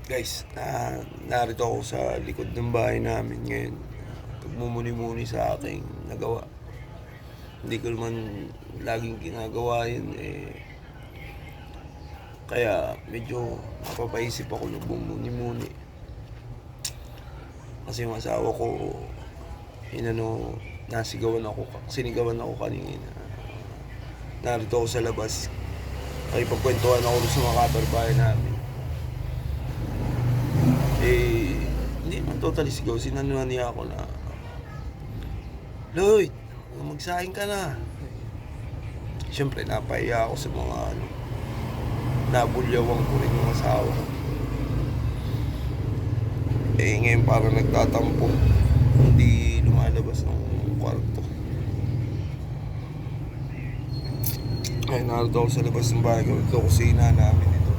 Guys, narito ako sa likod ng bahay namin ngayon. Pagmumuni-muni sa aking nagawa. Hindi ko naman laging ginagawa yun eh. Kaya medyo napapaisip ako nung bumuni-muni. Kasi yung asawa ko, sinigawan ako kanina. Narito ako sa labas. Nakipagkwentuhan ako sa mga kabarbahay namin. Hindi man totally sigaw, sinanuhan niya ako na, Lloyd, magsaing ka na. Siyempre, napahiya ako sa mga nabulyawan ko rin yung asawa ko. Ngayon parang nagtatampo, hindi lumalabas ng kwarto. Narito ako sa labas ng bahay ko, ito kusina namin ito.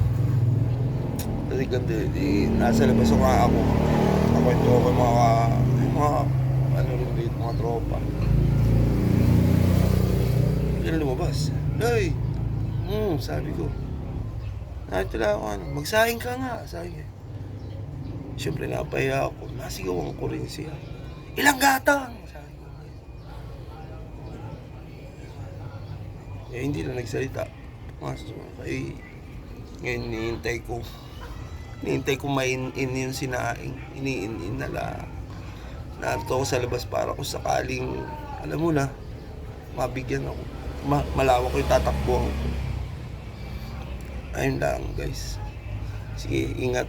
Kasi ganda, nasa labas ako. Nakwento ako mga rin dito, mga tropa. Hindi na lumabas. Hey! Sabi ko. Nakita ako, magsaing ka nga. Sabi ko. Siyempre napahiya ako. Nasigawan ko rin siya. Ilang gatang! Sabi ko. Hindi na nagsalita. Ngayon hinihintay ko main-in yung sinaing. Iniin na lang. Narito ako sa labas para kung sakaling, alam mo na, mabigyan ako. Malawak ko yung tatakbuhan ko. Ayun lang guys. Sige, ingat.